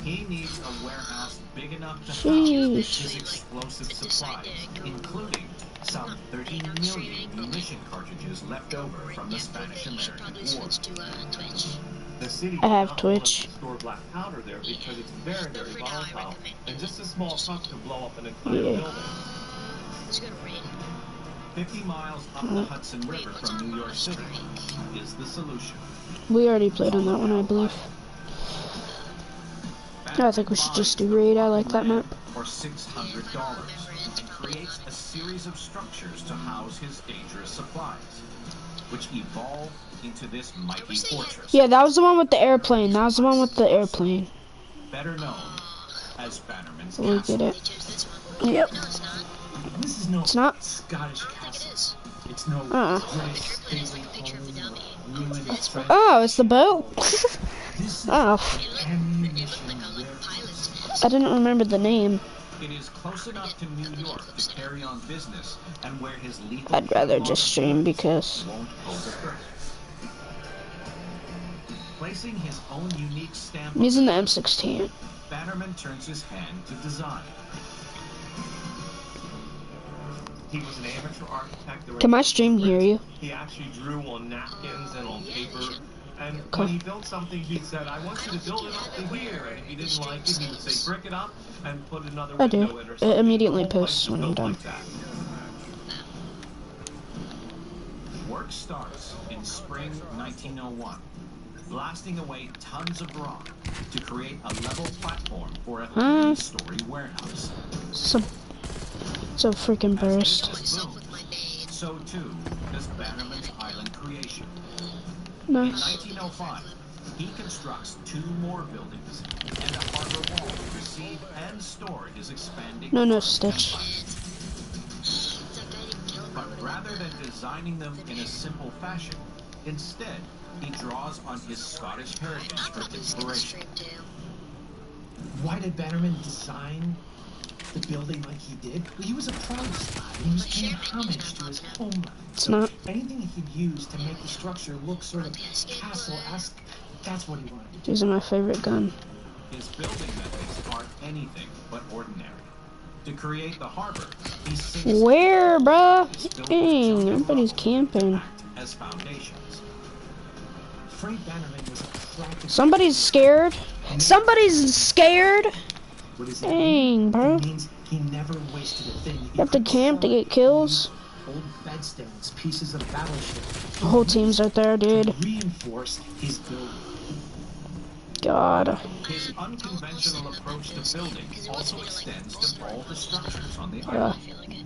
He needs a warehouse big enough to house his explosive supplies, including some 30 million munition cartridges left over from the Spanish-American War. The city I have Twitch. Store black powder there because it's very, very volatile, and just a small truck could blow up an entire building. Let's go to raid. 50 miles up the Hudson River from New York City is the solution. We already played on that one, I believe. I think we should just do raid. I like that map. For $600, and creates a series of structures to house his dangerous supplies, which evolve into this mighty fortress. Yeah, that was the one with the airplane. That was the one with the airplane. Better known as Bannerman's We Castle. get it. Yep. This is no It's not. Scottish castle. It's no British stately home, ruined treasure. Oh, it's the boat. Oh. I didn't remember the name. It is close enough to New York to carry on business and where his lethal I'd rather just stream because won't pose a threat. Placing his own unique stamp, I'm using the M16. Bannerman turns his hand to design. He was an amateur architect. Can my stream hear you? He actually drew on napkins and on paper. And when he built something, he said, I want you to build it up to here. And if he didn't like it, he would say, brick it up and put another window in or something. It immediately posts when I'm done. Like that. Work starts in spring 1901, blasting away tons of rock to create a level platform for a 3-story warehouse. So freaking burst. So too does Bannerman's island creation. Nice. In 1905, he constructs 2 more buildings and a harbor wall to receive and store his expanding No Stitch. But rather than designing them in a simple fashion, instead he draws on his Scottish heritage for inspiration. Why did Bannerman design the building like he did? Well, he was a Protestant. He was paying homage to his homeland. It's not. Anything he could use to make the structure look sort of castle-esque, that's what he wanted to do. These are my favorite gun. His building methods aren't anything but ordinary. To create the harbor, he sinks Where, bruh? Dang, everybody's camping. as foundations. Frank Bannerman was a practical. Somebody's scared. Somebody's scared. What is that? Dang, bro. It means he never wasted a thing. You have to camp to get kills. Old bedsteads, pieces of battleship. The whole team's right there, dude. Reinforce his building. God. His unconventional approach to building also extends to all the structures on the Yeah. island.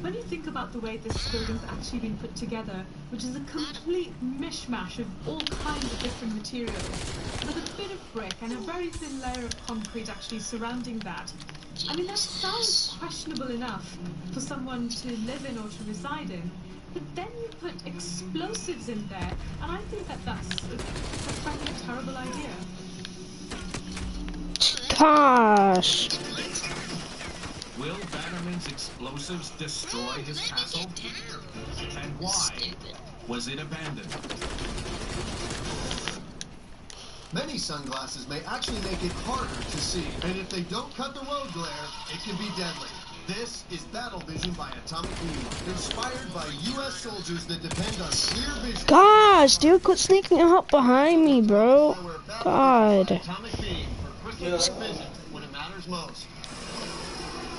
When you think about the way this building's actually been put together, which is a complete mishmash of all kinds of different materials, with a bit of brick and a very thin layer of concrete actually surrounding that, I mean, that sounds questionable enough for someone to live in or to reside in, but then you put explosives in there, and I think that that's frankly a terrible idea. Gosh. Will Bannerman's explosives destroy his castle? And why was it abandoned? Many sunglasses may actually make it harder to see, and if they don't cut the road glare, it can be deadly. This is Battle Vision by Atomic Beam, inspired by U.S. soldiers that depend on clear vision. Gosh, dude, quit sneaking up behind me, bro. God. Atomic Beam for quick vision when it matters most.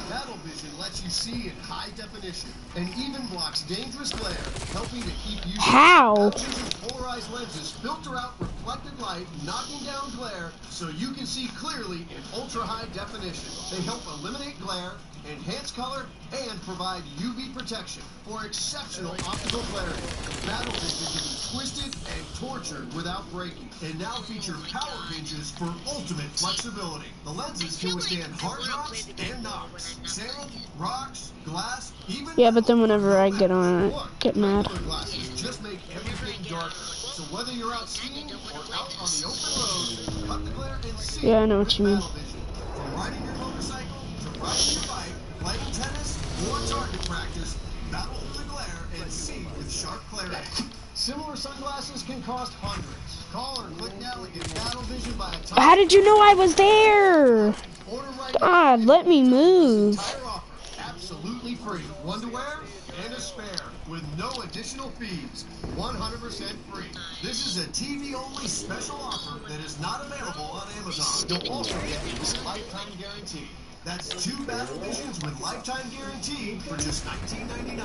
Battle Vision lets you see in high definition and even blocks dangerous glare, helping to keep you. How? Battle Vision's polarized lenses filter out reflected light, knocking down glare, so you can see clearly in ultra-high definition. They help eliminate glare, enhance color, and provide UV protection for exceptional optical clarity. Battle Vision can be twisted and tortured without breaking, and now feature power hinges for ultimate flexibility. The lenses can withstand hard rocks and knocks, sand, rocks, glass, even. Yeah, but then whenever I get on it, I get mad. Regular glasses just make everything darker. So whether you're out skiing or out on the open road, cut the glare and see. Yeah, I know what you mean. Battle Vision. From riding your motorcycle to riding your bike, playing tennis or target practice, battle the glare and see with sharp clarity. Similar sunglasses can cost hundreds. Call or click now and get battle vision by a How did you know I was there? Order right God, let me move. Entire offer, absolutely free. One to wear and a spare with no additional fees. 100% free. This is a TV-only special offer that is not available on Amazon. You'll also get a lifetime guarantee. That's 2 battle visions with lifetime guarantee for just $19.99.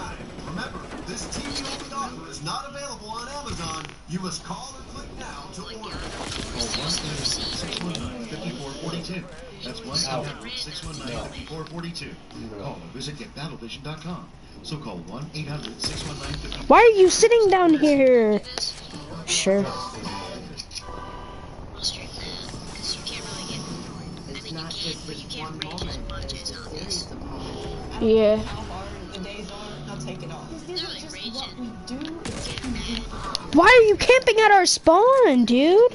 Remember, this TV-only offer is not available on Amazon. You must call or click now to order. Call 1-800-619-5442. That's 1-800-619-5442. Call or visit getbattlevision.com. So call 1-800-619-5442. Why are you sitting down here? Sure. I'll stream that, because you can't really get... I mean, you can, but you can't rage as much as on this. Yeah. How hard the days are, I'll take it off. This isn't just what we do, it's who we are. Why are you camping at our spawn, dude?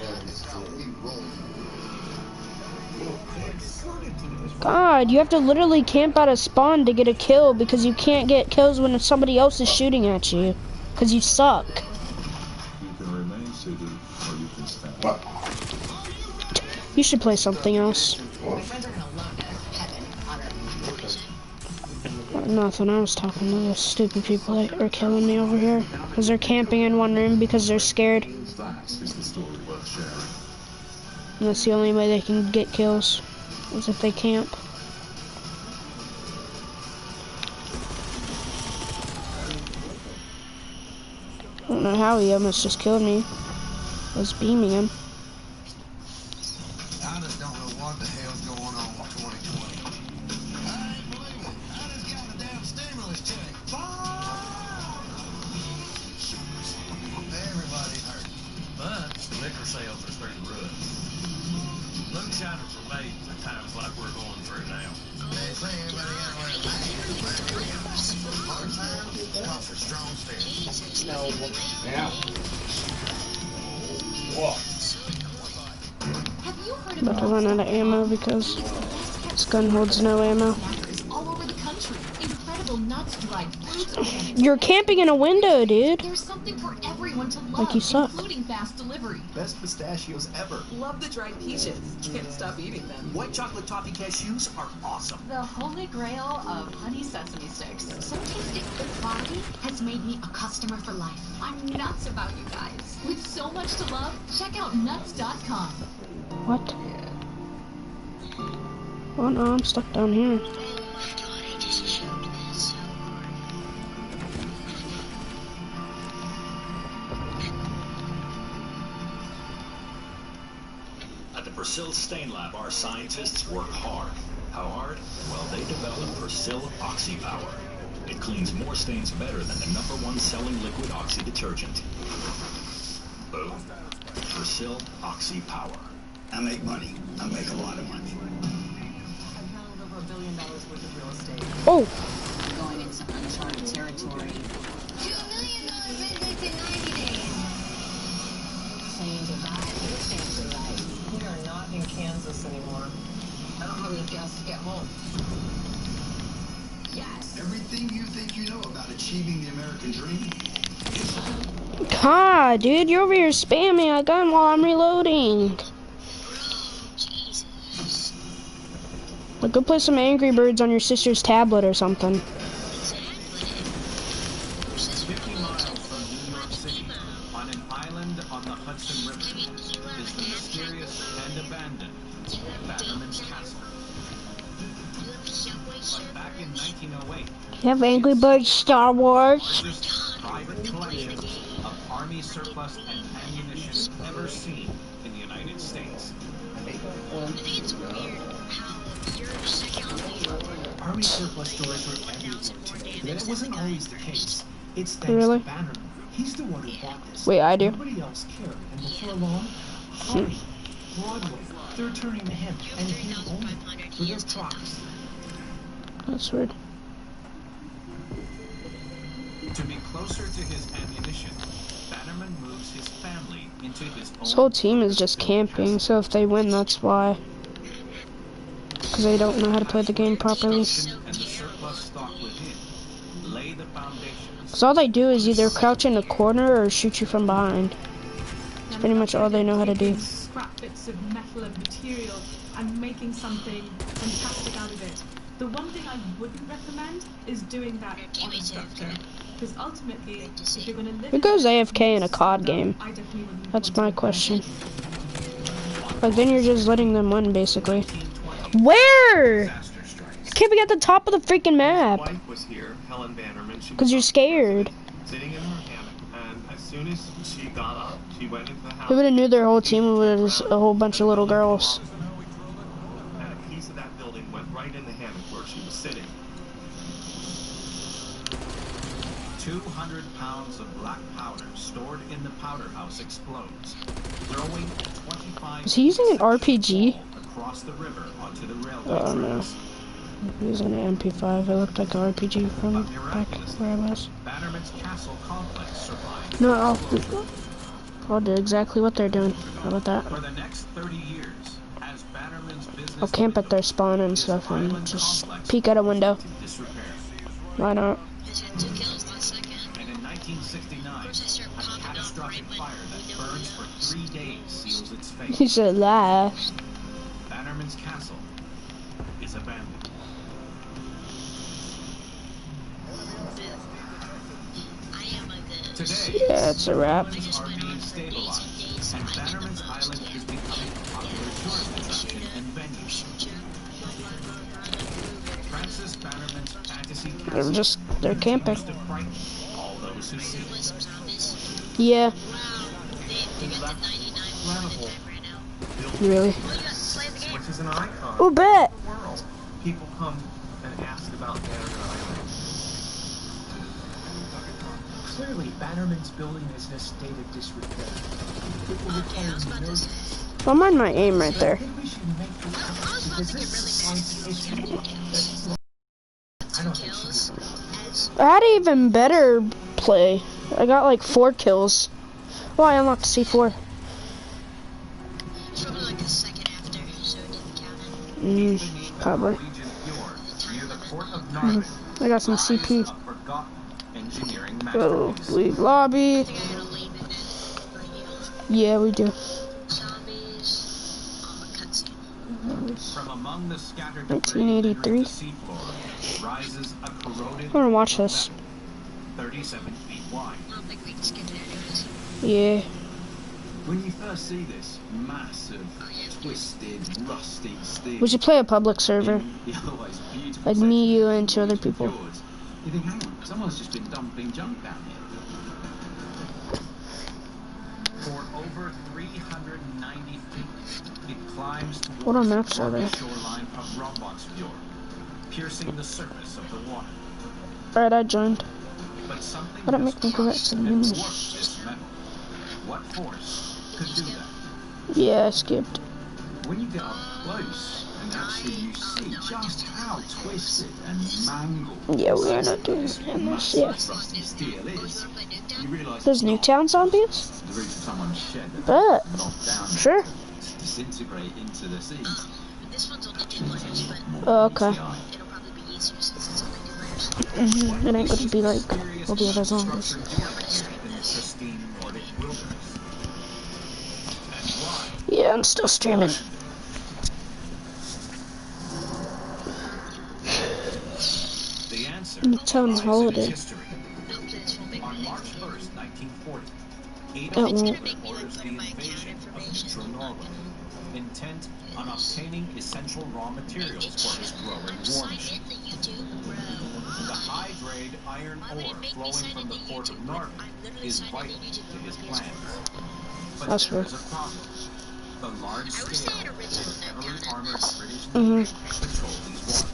God, you have to literally camp out a spawn to get a kill because you can't get kills when somebody else is shooting at you. Because you suck. You can remain seated or you can stand. You should play something else. My friends are gonna love to heaven on earth. Nothing, I was talking to those stupid people that are killing me over here. Because they're camping in one room because they're scared. That is the story worth sharing. And that's the only way they can get kills. Is if they camp. I don't know how he almost just killed me. I was beaming him. I just don't know what the hell's going on with 2020. I ain't believing it. I just got a damn stimulus check. Everybody's hurt. But liquor sales are through the roof. Moonshiners are made for times like we're going through now. They say everybody got to wear a mask. Hard times call for strong stairs. Yeah. Have you heard About to run out of ammo because this gun holds no ammo. all over the country? Incredible nuts, dried fruits, organic. You're camping in a window, dude. There's something for everyone to love, Like you suck. including fast delivery. Best pistachios ever. Love the dried peaches. Can't stop eating them. White chocolate toffee cashews are awesome. The holy grail of honey sesame sticks. So tasty. The quality has made me a customer for life. I'm nuts about you guys. With so much to love, check out nuts.com. What? Oh no, I'm stuck down here. Oh my god, I just choked that so hard. At the Persil Stain Lab, our scientists work hard. How hard? Well, they developed Persil Oxy Power. It cleans more stains better than the #1 selling liquid oxy detergent. Boom. Persil Oxy Power. I make money. I make a lot of money. I've held over $1 billion worth of real estate. Oh, Going into uncharted territory. $2 million business in 90 days. Saying goodbye to the fancy life. We are not in Kansas anymore. I don't have enough gas to get home. Yes. Everything you think you know about achieving the American dream. God, dude, you're over here spamming a gun while I'm reloading. Bro, Jesus. Like, go play some Angry Birds on your sister's tablet or something. Exactly. 50 miles from New York City, on an island on the Hudson River, I mean, you have is the mysterious and abandoned you have Bannerman's Castle. you have Subway But Surfer. back in 1908, You have Angry Birds Star Wars? largest private collection of Army surplus and ammunition ever seen in the United States. I think it's weird how you're second lead. Army surplus stores were everywhere today, but it wasn't always the case. It's thanks Really? to Bannerman. He's the one who bought this. Wait, I do. Nobody else cared, and before long, Harvey, Broadway, they're turning to him and him only for their products. That's weird. To be closer to his ammunition, Bannerman moves his family into his own. This whole team is just camping, so if they win, that's why. Because they don't know how to play the game properly. And the surplus stock within lay the foundations. Because all they do is either crouch in a corner or shoot you from behind. Now pretty much all they know how to do. taking scrap bits of metal and material and making something fantastic out of it. The one thing I wouldn't recommend is doing that on a structure. Because ultimately, if you're going to live Who goes AFK in a COD structure, game? I definitely wouldn't That's want my to. question. Like, then you're just letting them win, basically. Where? Disaster strikes. Can't be at the top of the freaking map. His wife was here, Helen Bannerman. She 'Cause was you're scared. sitting in her hammock, and as soon as she got up, she went into the house. Who would have knew their whole team was a whole bunch of little girls? And a piece of that building went right in the hammock where she was sitting. 200 pounds of black powder stored in the powder house explodes, throwing 25 Is he using an RPG? across the river onto the railway Oh no. tracks. Using an MP5. It looked like an RPG from But back where I was. Bannerman's castle complex survived. No, I'll do exactly what they're doing. How about that? For the next 30 years, as Bannerman's business I'll camp at their spawn and stuff and just peek out a window. disrepair. Why not? Just had 2 kills last second. And in 1969, Of course, I start a popping up catastrophic right when fire that we know burns for 3 days seals its fate. He said last. Bannerman's castle is abandoned. I am a good. Today, Yeah, it's a wrap. are being stabilized, and Bannerman's Island is becoming a popular tourist attraction and venue. Francis Bannerman's fantasy castle They're camping. continues to frighten all those who see it. Some zombies. Yeah, Wow. They got the 99% right now. really. Oh, you got to play the game. Which is an icon Oh, bet. of the world. People come and ask about Bannerman Island. Clearly, Bannerman's building is in a state of disrepair. It will require no. Don't mind my aim right I there. think we should make the because this is I don't think she's. I had an even better play. I got like 4 kills. Oh, I unlocked C4. It's probably like the second after, so it didn't count it. Probably. Norwegian fjord near the port of Narvik. I got some lies CP. a forgotten engineering Oh, masterpiece. leave lobby. I think I'm gonna leave it then. Like, Yeah, we do. zombies. Oh, a cutscene. From among the scattered 1983. debris the seafloor rises a corroded I wanna watch this. 37 feet wide. I don't think we can skip it anyways. Yeah. When you first see this massive, twisted, rusty steel, We should play a public server. the otherwise beautiful Like me, section you, of and 2 other Norwegian people. fjords, you think, hang on, someone's just been dumping junk down here. For over 390 feet, it climbs towards What on maps are the there? shoreline of Rombaksfjord, piercing the surface of the water. Alright, I joined. But something Why don't has make me go back crushed to the and menus? warped this metal. What force could do that? Yeah, I skipped. When you get up close and actually you see just how twisted and mangled Yeah, we are not doing this this. Yeah. massive rusty steel is, you realise There's it's not Nuketown zombies? the roof of someone's shed that Bet. knocked down Sure. to disintegrate into the seas. This one's only 2 layers, but Oh, okay. it'll probably be easier since it's only 2 layers. It ain't gonna be like all the other zombies. Structured in the pristine Nordic wilderness. And why? Yeah, I'm still streaming. The answer Nuketown lies in holiday. history. On March 1st, 1940, That Adolf won't. Hitler orders the invasion of central Norway, intent on obtaining essential raw materials for his growing war machine. The high-grade iron ore flowing from the port of Narvik is vital to his plans. But That's there fair. is a problem. The large-scale, heavily armored British Mhm. Navy patrol these waters.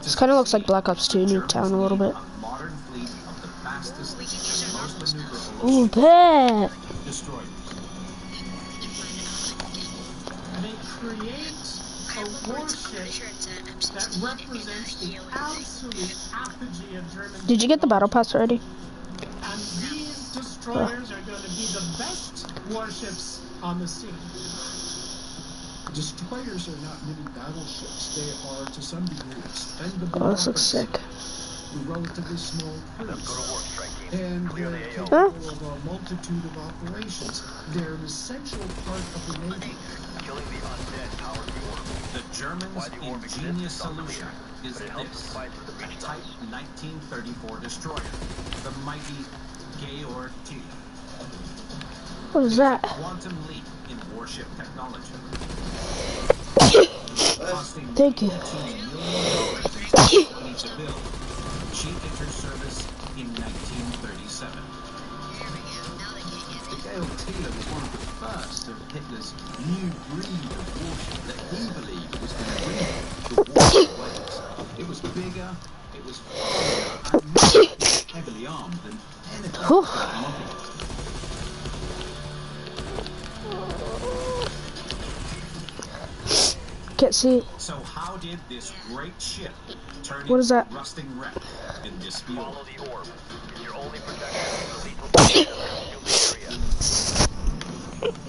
This kind of looks like Black Ops 2 Nuketown a little bit. A modern fleet of the fastest and most maneuverable Ooh, bet. destroyers. They create a warship that represents the absolute apogee of German. Did you get the battle pass already? And these destroyers are going to be the best warships on the sea. Destroyers are not mini battleships. They are, to some degree, expendable. Oh, this looks sick. With relatively small crews. And they're capable Huh? of a multitude of operations. They're an essential part of the Navy. The Germans' ingenious solution is this, a Type 1934 destroyer, the mighty Georg Thiele. What is that? Quantum leap in warship technology. Costing Thank you. $18 million to build. She entered service in 1937. The Georg Thiele was one of the first of Hitler's new breed of warship that he believed was going to win the war ways. It was bigger, it was faster, and more heavily armed than anything that could come up against it. Can't see. So how did this great ship turn What is into that? a rusting wreck in this field? Follow the orb. Your only protection is the lethal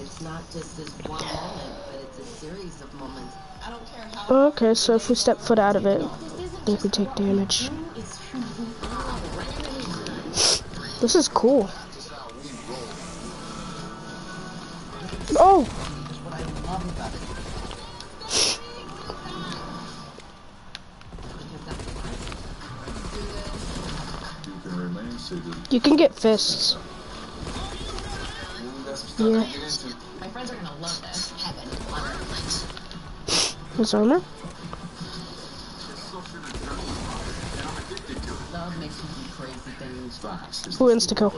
It's not just this one moment, but it's a series of moments. I don't care how. Okay, so if we step foot out of it, I think we take damage. This is cool. Oh! You can remain seated. You can get fists. Yeah. My friends are gonna love this. Heaven on earth. What's on there? Love makes you do crazy things. Who insta-kill?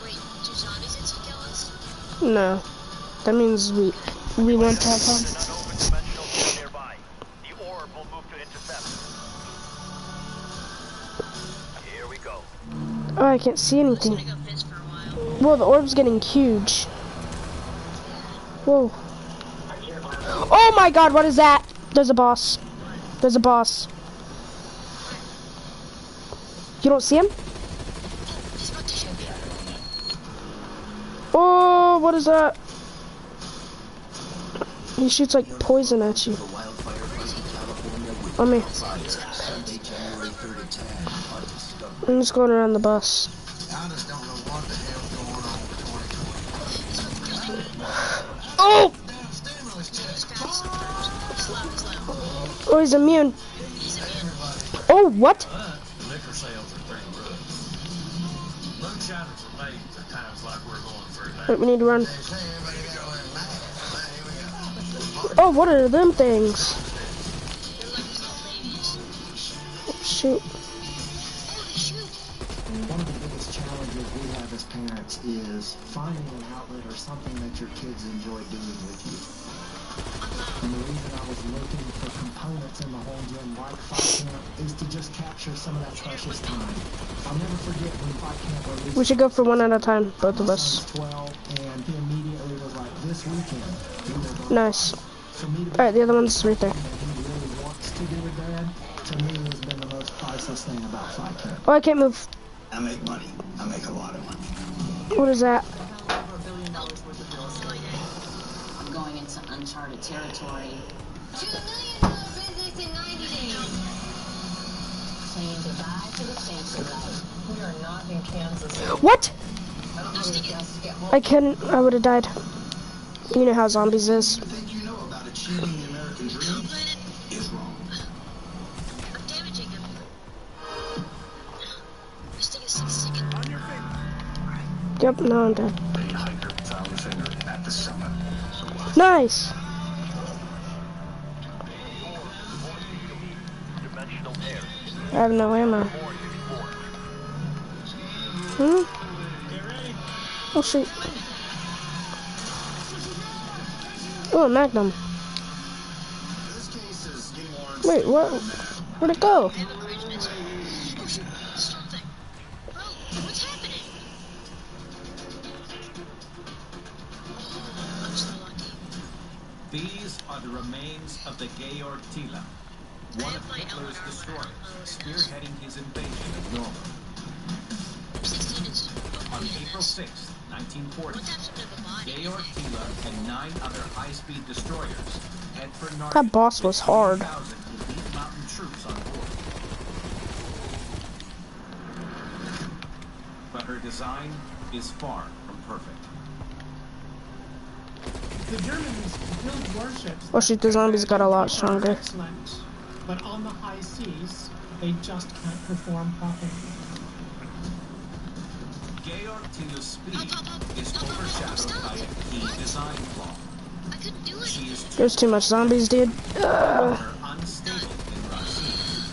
Wait, do zombies insta-kill us? No. That means we want to have fun. nearby. The orb will move to intercept. Here we go. Oh, I can't see anything. Whoa, the orb's getting huge. Whoa. Oh my god, what is that? There's a boss. There's a boss. You don't see him? Oh, what is that? He shoots like poison at you. On me. I'm just going around the bus. Oh! Oh, he's immune. Oh, what? Liquor sales are pretty rough. Moonshiners are made for times like we're going through now. Wait, we need to run. Oh, what are them things? Oh, shoot. One of the biggest challenges we have as parents is finding an outlet or something that your kids enjoy doing with you. And the reason I was looking for components in the home gym like Fight Camp is to just capture some of that precious time. I'll never forget when Fight Camp released. We should go for one at a time, both of us. 12, and he immediately was like, this weekend. Nice. Alright, the other one's right there. He really wants to do it, Dad. To me, has been the most priceless thing about Fight Camp. Oh, I can't move. I make money. I make a lot of money. What is that? Over $1 billion worth of real estate. I'm going into uncharted territory. $2 million business in 90 days. Saying goodbye to the fancy life. We are not in Kansas. What? I don't know where the guests get home. I couldn't. I would have died. You know how zombies is. The thing you know about achieving the American dream is wrong. I'm damaging him. This thing is sick. On your feet. Yep, no, I'm dead. A hiker found the finger at the summit. Nice. I have no ammo. Hmm? Oh, shoot. Oh, a Magnum. Wait, what? Where'd it go? These are the remains of the Georg Thiele, one of Hitler's destroyers, spearheading his invasion of Norway. On April 6, 1940, Georg Thiele and 9 other high-speed destroyers head for Norway. That boss was hard. 3,000 elite mountain troops on board. her design is far from perfect. The Germans build warships. Oh shoot, the zombies got a lot stronger. Excellent, but on the high seas, they just can't perform properly. Georg Tila's speed is overshadowed by a key design flaw. She is There's too much zombies, dude. unstable in rough seas.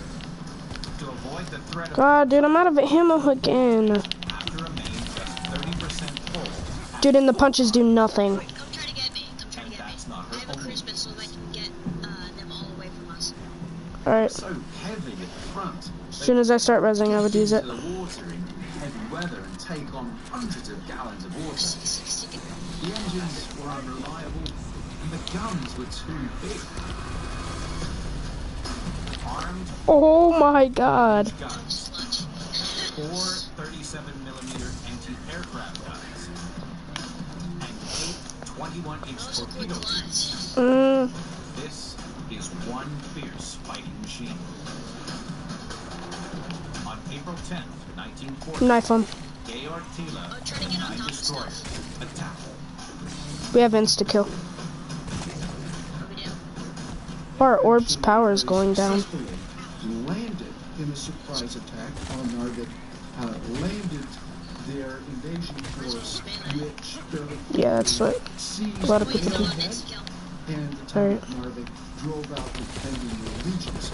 To avoid the threat of God, dude, I'm out of ammo again. after a main just 30% full, Dude, and the punches do nothing. Come try to get me. Come try to get me. that's not I her have a only. cruise missile that can get them all away from us. Alright, So heavy at the front. as soon as I start rezzing, I would use it. Into the water in heavy weather and take on hundreds of gallons of water. The engines were unreliable and the guns were too big. Armed Oh my god. guns, 4 37mm anti-aircraft guns, and 8 21-inch torpedo tubes. This is one fierce fighting machine. On April 10th, 1940, Knife him. Georg Tila and 9 destroyers attacked. We have insta-kill. Our orb's power is going down. Landed in a surprise attack on Narvik, landed their invasion force, which Yeah, that's what a lot of people do. and the town of Narvik drove out the defending legions.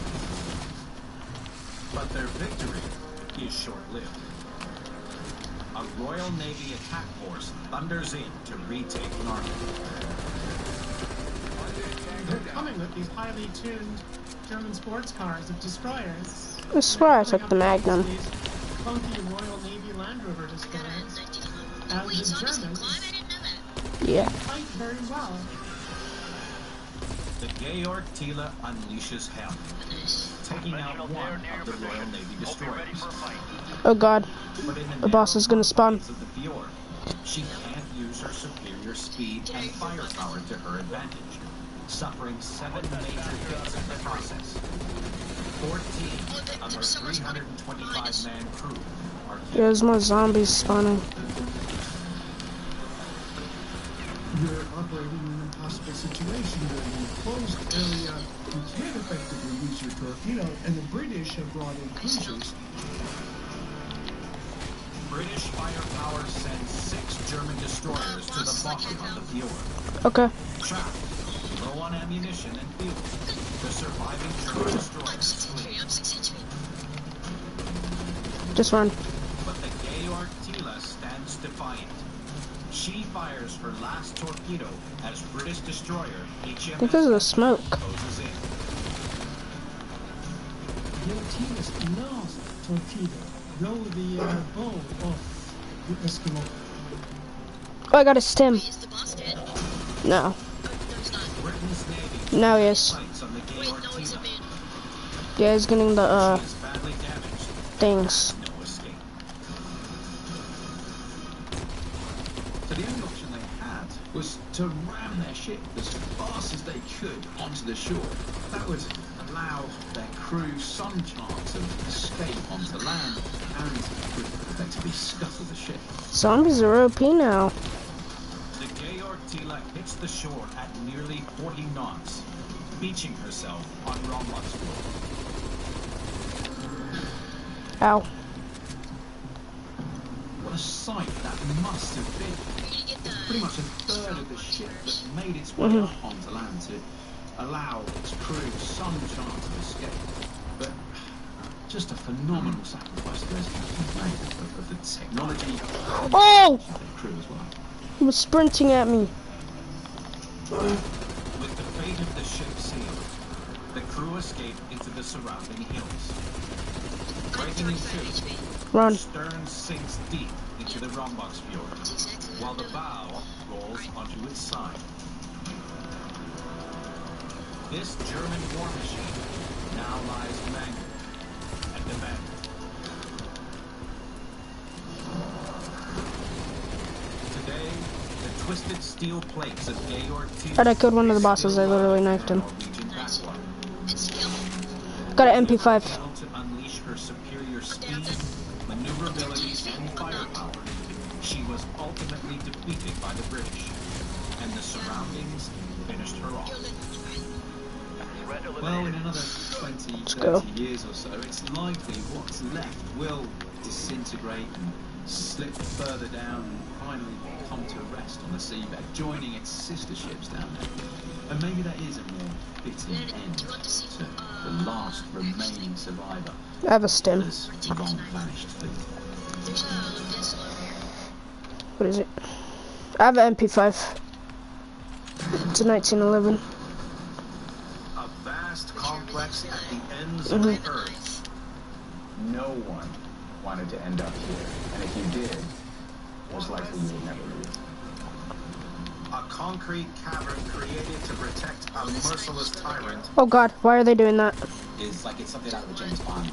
But their victory is short-lived. A Royal Navy attack force thunders in to retake Narvik. They're coming with these highly tuned German sports cars of destroyers. I swear I took the Magnum. These funky Royal Navy Land Rover destroyers. And the Germans Yeah. fight very well. The Georg Tila unleashes hell, taking out one of the Royal Navy destroyers. Oh god. But in The boss is gonna spawn. of the fjord, she can't use her superior speed and firepower to her advantage, suffering 7 major hits in the process. 14 of her 325-man crew are killed. There's more zombies spawning. You're operating in an impossible situation. You're in an enclosed area. You can't effectively use your torpedo, and the British have brought in cruisers. British firepower sends 6 German destroyers to the bottom of the fjord. Okay. Trapped, low on ammunition and fuel, the surviving German destroyers flee. Just run. But the Georg Tila stands defiant. She fires her last torpedo as British destroyer HMS Because of the smoke. closes in. Your Tila's last torpedo blow the bow off the Eskimo. Oh, I got a stim. No. Britain's Navy Now he is. fights on the Georg Tila. Yeah, he's getting the, She is badly damaged. things. No escape. So the only option they had was to ram their ship as fast as they could onto the shore. That would allow their crew some chance of escape onto land and would effectively scuttle the ship. Zombies are OP now. The Georg Tila hits the shore at nearly 40 knots, beaching herself on Rombaksfjord. Ow. What a sight that must have been. Pretty much a third of the ship that made its way up onto land to allow its crew some chance of escape. But just a phenomenal sacrifice those captains made of the technology Oh! of their crew as well. He was sprinting at me. With the fate of the ship sealed, the crew escaped into the surrounding hills. Breaking in two, Run. the stern sinks deep into the Rombaksfjord, while the bow rolls onto its side. This German war machine now lies mangled and abandoned. Today, the twisted steel plates of Georg Tila Alright, I killed one of the bosses. I literally knifed him. Got an MP5. To unleash her superior speed, maneuverability, and firepower She was ultimately defeated by the British, and the surroundings finished her off. Well, in another 20, 30 years or so, it's likely what's left will disintegrate and slip further down and finally come to rest on the seabed, joining its sister ships down there. And maybe that is a more fitting end to the last remaining survivor. I have a stim. This long vanished fleet. What is it? I have an MP5. It's a 1911. A vast complex at the ends of the earth. No one wanted to end up here, and if you did, most likely you would never leave. A concrete cavern created to protect a merciless tyrant. Oh god, why are they doing that? It's like it's something out of a James Bond.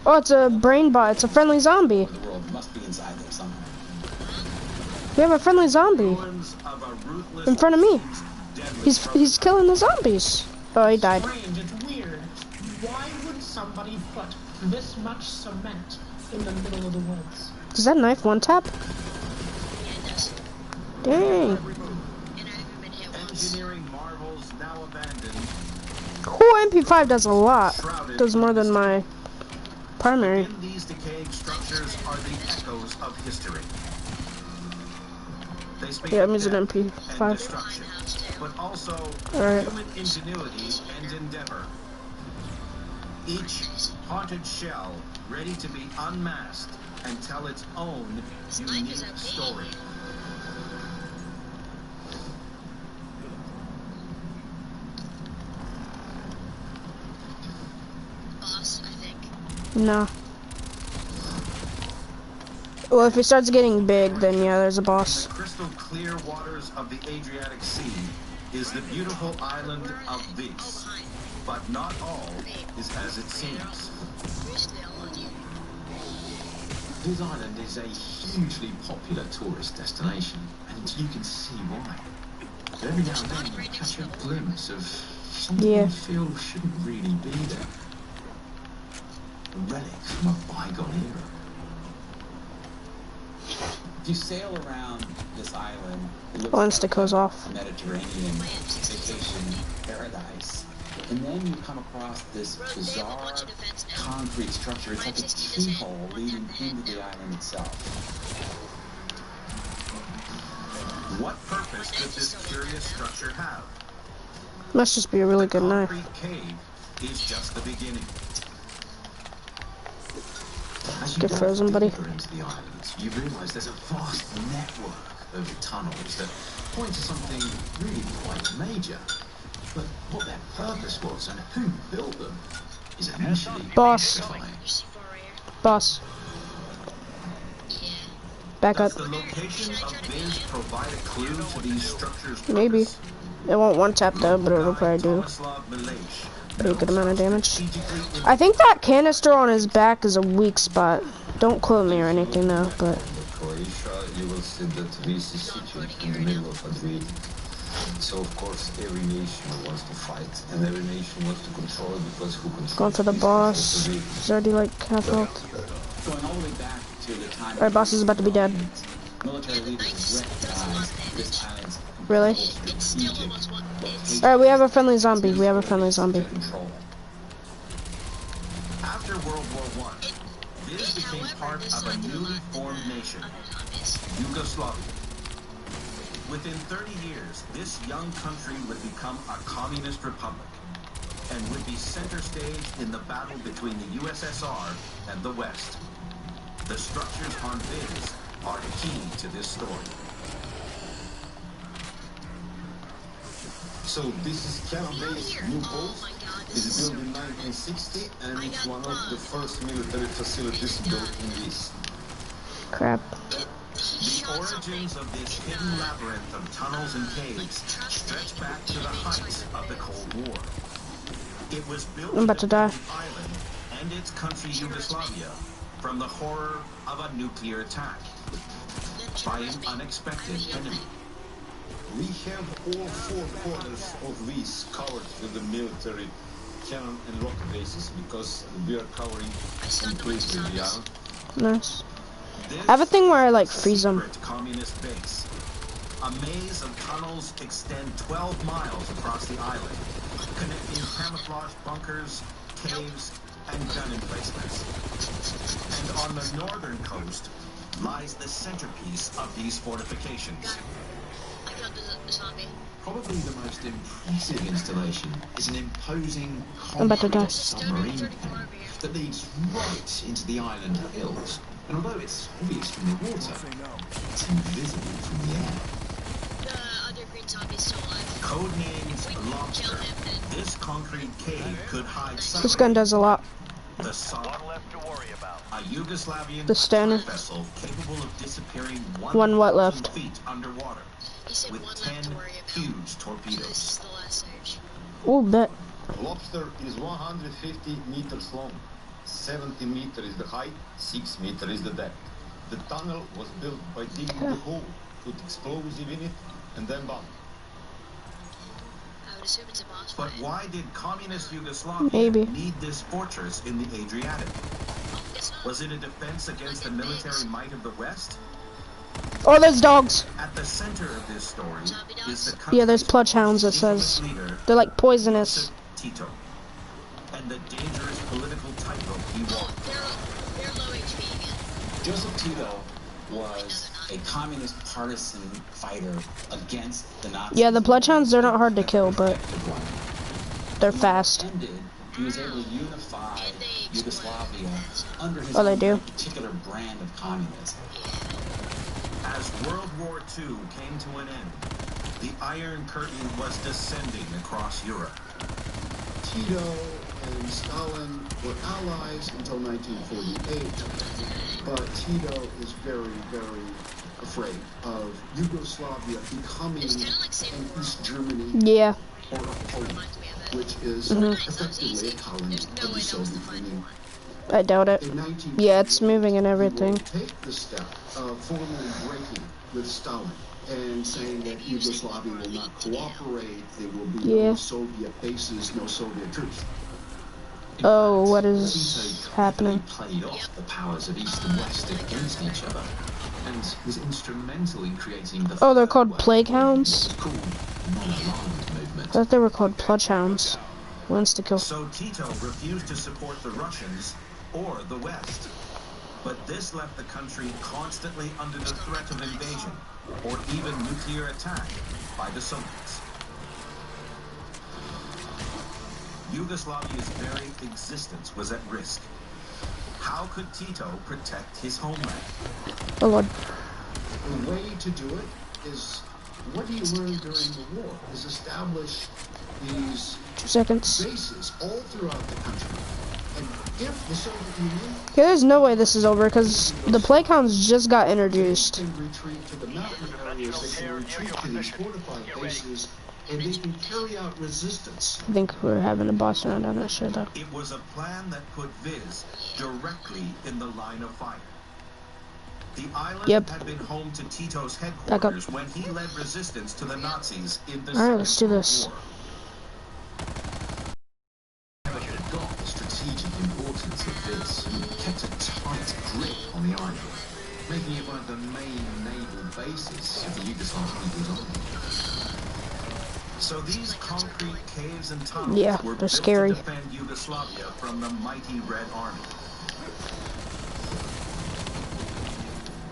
Oh, it's a brain bot. It's a friendly zombie. The world must be inside there somewhere. We have a friendly zombie in front of me. He's killing the zombies. Oh, he died. Strange, it's weird. Why would somebody put this much cement in the middle of the woods? Does that knife one tap? Dang. Engineering marvels now abandoned. Cool, MP5 does a lot. Does more than my primary. In these decaying structures are the echoes of history. They speak Yeah, I'm of using death MP5. and destruction, but also human ingenuity and endeavor. Each haunted shell ready to be unmasked and tell its own unique story. No. Well, if it starts getting big, then yeah, there's a boss. In the crystal clear waters of the Adriatic Sea is the beautiful island of Vis, but not all is as it seems. This island is a hugely popular tourist destination, and you can see why. Every now and then you catch a glimpse of something you feel shouldn't really be there. A relic from a bygone era. If you sail around this island, it looks Once like it goes off. a Mediterranean vacation paradise. And then you come across this bizarre concrete structure. It's like a keyhole leading into the island itself. What purpose does this curious structure have? Must just be a really good knife. Concrete cave is just the beginning. As you Get frozen, buddy. deeper into the islands, you realise there's a vast network of tunnels that point to something really quite major. But what their purpose was and who built them is initially mystified. Boss. Back up. Does the location of Viz provide a clue to these structures' purpose? Maybe. It won't one tap though, but it'll probably do pretty good amount of damage. I think that canister on his back is a weak spot. Don't quote me or anything though, but. Croatia, you will see that this is situated in the middle of Adriatic. So of course every nation wants to fight, and every nation wants to control it because who controls Going for the boss. He's already like half health. Going all the way back to the time. Alright, boss is about to be dead. Military leaders recognized this island's Really? Alright, we have a friendly zombie. We have a friendly zombie. After World War I, Viz became part of a newly formed nation, Yugoslavia. Within 30 years, this young country would become a communist republic and would be center stage in the battle between the USSR and the West. The structures on Viz are key to this story. So this is Canada's new post. It's built in 1960 and it's one of the first military facilities built in this. Crap. The origins of this hidden labyrinth of tunnels and caves stretch back to the heights of the Cold War. It was built I'm about to die. Island and its country Yugoslavia from the horror of a nuclear attack by an unexpected enemy. We have all four corners of this covered with the military cannon and rocket bases because we are covering completely the island. Nice. I have a thing where I like freeze them. Communist base. A maze of tunnels extend 12 miles across the island, connecting camouflage bunkers, caves, and gun emplacements. And on the northern coast lies the centerpiece of these fortifications. I killed the zombie. Probably the most impressive installation is an imposing I'm about to die. concrete submarine pen that leads right into the island hills. And although it's obvious from the water, it's invisible from the air. The other green zombie's still alive. Codenamed Lobster, this concrete cave could hide This gun does a lot. the Sod, a Yugoslavian The Stoner. vessel capable of disappearing One what 1,000 left? feet underwater with 10 huge torpedoes. This is the last stage. Ooh, bet. Lobster is 150 meters long, 70 meters is the height, 6 meters is the depth. The tunnel was built by digging the hole, put explosive in it, and then bomb. I would assume it's a boss But fight. why did communist Yugoslavia Maybe. need this fortress in the Adriatic? Was it a defense against the military might of the West? Oh, there's dogs. At the center of this story is the Yeah, there's country's plunge hounds, it most says. infamous leader, They're like poisonous. Tito, and the dangerous political tightrope he walked. They're low HP again. Joseph Tito was a communist partisan fighter against the Nazis. Yeah, the plunge hounds, they're not hard to kill, but they're fast. He was able to unify Yugoslavia under his Oh, they own do? particular brand of communism. As World War II came to an end, the Iron Curtain was descending across Europe. Tito and Stalin were allies until 1948, but Tito is very, very afraid of Yugoslavia becoming an East Germany Yeah. or a Poland, which is effectively a colony of the Soviet Union. I doubt it. In 1948, Yeah, it's moving and everything. he will take the step of formally breaking with Stalin and saying that Yugoslavia will not cooperate, there will be no Soviet bases, no Soviet troops. Oh, what is happening? Played off the powers of East and West against each other, and was instrumental in creating the. Oh, they're called plague hounds? Called non-aligned movement. I thought they were called plunge hounds. Ones to kill. So Tito refused to support the Russians or the West. But this left the country constantly under the threat of invasion or even nuclear attack by the Soviets. Yugoslavia's very existence was at risk. How could Tito protect his homeland? Oh, Lord. The way to do it is what he learned during the war, is establish these 2 seconds. bases all throughout the country. And if the Soviet Union Okay, there's no way this is over because the plague hounds just got introduced. can retreat to the mountain areas, they can retreat to these fortified bases, and they can carry out resistance. I think we're having a boss round, I'm not sure though. It was a plan that put Viz directly in the line of fire. The island had been home to Tito's headquarters when he led resistance to the Nazis in the Alright, let's do this. War. Got the strategic importance of this and kept a tight grip on the island, making it one of the main naval bases of the Yugoslav People's Army. So these concrete caves and tunnels were built scary. to defend Yugoslavia from the mighty Red Army.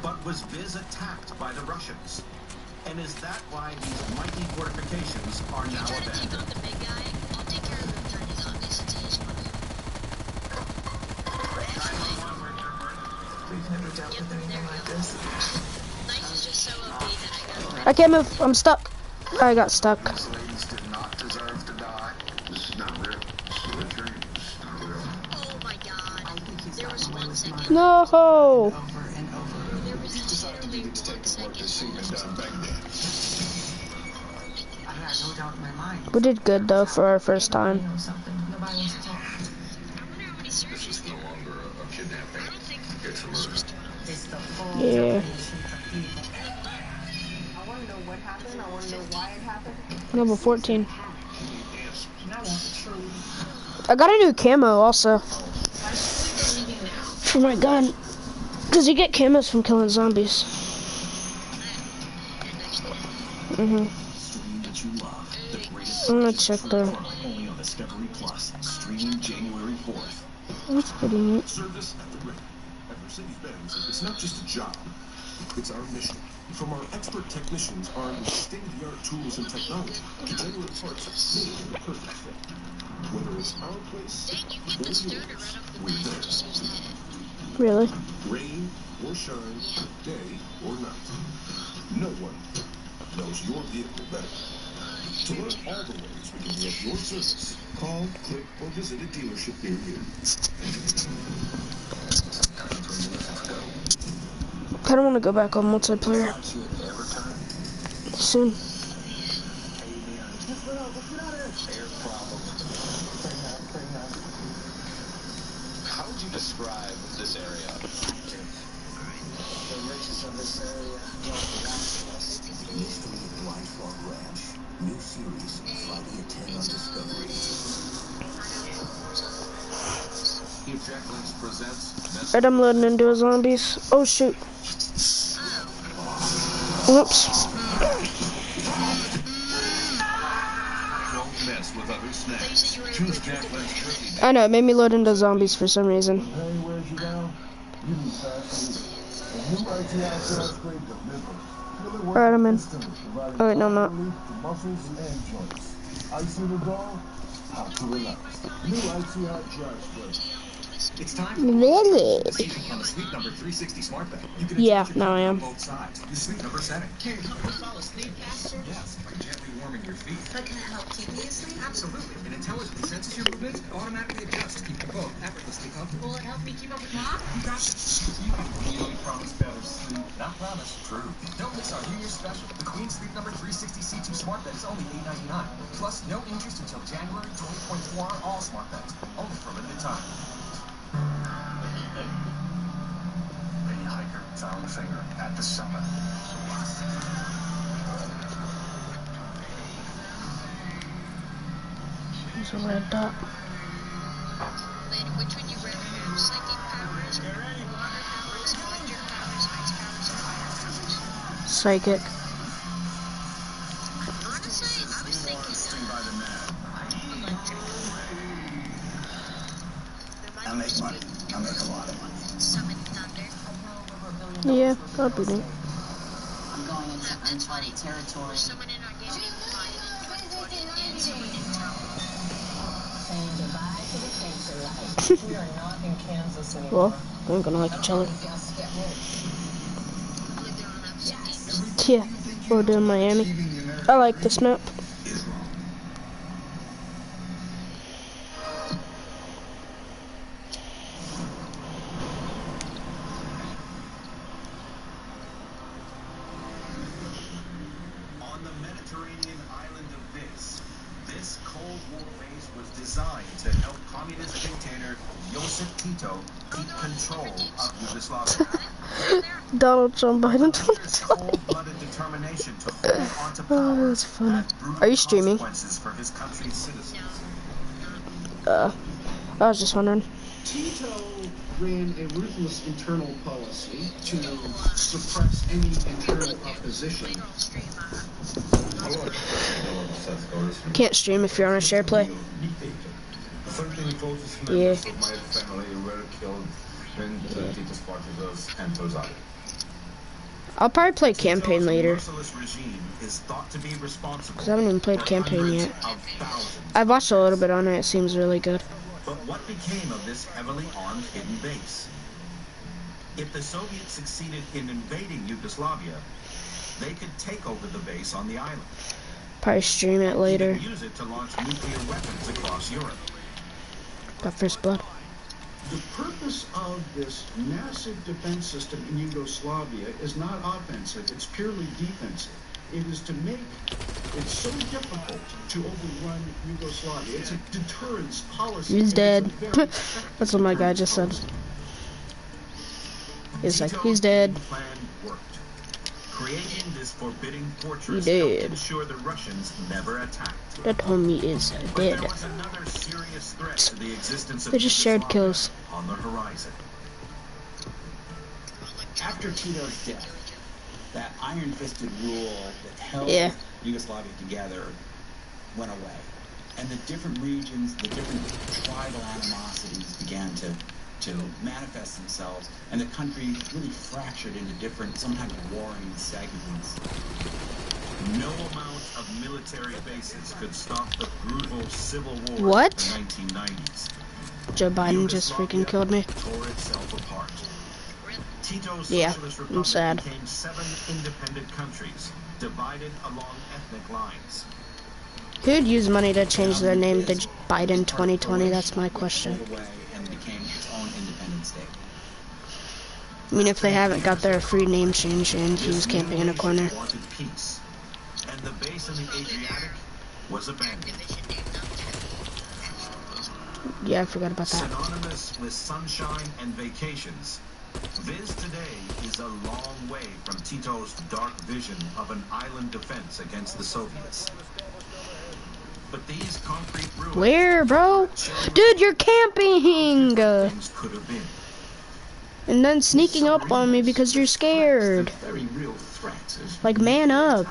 But was Viz attacked by the Russians? And is that why these mighty fortifications are now abandoned? The big guy, I'll take care of the tiny zombies. It's his money. We've never dealt with anything like this. Nice is just so OP that I got. I can't move, I'm stuck. I got stuck. These ladies did not deserve to die. This is not real. This is a dream. This is not real. Oh my god. There was 1 second. No! Over and over. There was literally 1 second. I had no doubt in my mind. We did good though for our first time. You know something. Nobody wants to talk. This is no longer a kidnapping. It's a murder. It's the full Yeah. definition of evil. I want to know what happened. I want to know why it happened. Level 14. And I want the truth. I got a new camo also. For my gun. Because you get cameras from killing zombies. Stream that you love. The greatest I'm gonna check the... only on Discovery Plus. Streaming January 4th. That's pretty neat. Service at the ready. At Mercedes-Benz, it's not just a job. It's our mission. From our expert technicians armed with state-of-the-art tools and technology, genuine parts made in the perfect fit. Whether it's our place or yours, we're there. Really? Rain or shine, day or night. No one knows your vehicle better. To learn all the ways we can be at your service, call, click, or visit a dealership near you. I don't want to go back on multiplayer soon. How would you describe this area? The riches of this area Mystery of Lifelong Ranch. New series, Friday at 10 on Discovery. If Jack Lynch presents... Alright, I'm loading into zombies. Oh shoot. Whoops. Don't mess with other snacks. Choose Jack Lynch turkey. I know, it made me load into zombies for some reason. Hey, where'd you go? You need fast food. A new ITI fast grade delivery. Alright, I'm in. Oh wait, no, I'm not. Muscles and joints. Ice in the dog, how to relax. New ITI Drive Spray. It's time Really? on the Sleep Number 360 smart bed. You can Yeah, adjust your now I am. on both sides. The Sleep Number setting. Can you help me fall asleep faster? Yes, by gently warming your feet. But can it help keep me asleep? Absolutely. It intelligently senses your movements and automatically adjusts to keep you both effortlessly comfortable. Will it help me keep up with Mom? You got this. You can really promise better sleep. Not promise. True. Don't miss our New Year's special. The Queen Sleep Number 360 C2 smart bed is only $8.99. Plus, no interest until January 2024 on all smart beds. Only for a limited time. A hiker found a finger at the summit. There's a red dot. Lady, which would you rather have? Psychic powers, water powers, electric powers, ice powers, or fire powers? Psychic. Honestly, I was thinking electric. I'll make money. I'll make a lot of money. Summon thunder. Yeah, that'd be neat. I'm going into uncharted territory. Summon in organic life. And summon in tower. Saying goodbye to the sensor light. We are not in Kansas anymore. Well, I'm gonna like each other. Just get rid. Yeah, we're doing Miami. I like this map. On the Mediterranean island of this Cold War base was designed to help communist dictator Josip Tito keep control of Yugoslavia. Donald Trump Biden 2020. Cold-blooded determination to hold onto Oh, power that's funny. had brutal Are you streaming? consequences for his country's citizens. I was just wondering. Tito ran a ruthless internal policy to suppress any internal opposition. Can't stream if you're on a share play. 13 closest Yeah. members of my family were killed when Tito's partisans entered Zagreb. I'll probably play campaign later. Merciless regime is thought to be responsible Because I haven't even played for campaign hundreds yet. of thousands. I've watched a little bit on it. It seems really good. But what became of this heavily armed hidden base? If the Soviets succeeded in invading Yugoslavia, they could take over the base on the island. Probably stream it later. Even use it to launch nuclear weapons across Europe. Got first blood. The purpose of this massive defense system in Yugoslavia is not offensive, it's purely defensive. It is to make it so difficult to overrun Yugoslavia. It's a deterrence policy. He's dead. It is a very That's what my guy just said. He's like, he's dead. Plan worked. Creating this forbidding He fortress did. helped ensure the Russians never attacked. That homie is But dead. there was another serious threat to the existence of They just shared Yugoslavia kills. on the horizon. After Tito's death, that iron-fisted rule that held Yugoslavia together went away. And the different regions, the different tribal animosities began to manifest themselves, and the country really fractured into different, sometimes warring segments. No amount of military bases could stop the brutal civil war of the 1990s. Joe Biden just freaking killed me. Tore itself apart. Tito's Yeah, Socialist I'm Republic sad. became 7 independent countries, divided along ethnic lines. Who'd use money to change their name to Biden 2020? That's my question. And became its own independent state. I mean, if they haven't got their free name change and he was camping in a corner. Wanted peace, and the base in the Adriatic was abandoned. Yeah, I forgot about that. Synonymous with sunshine and vacations, Viz today is a long way from Tito's dark vision of an island defense against the Soviets. But these concrete ruins, where, bro? Dude, you're camping! things could have been. And then sneaking up on me because you're scared. Very real threat of Like, man up.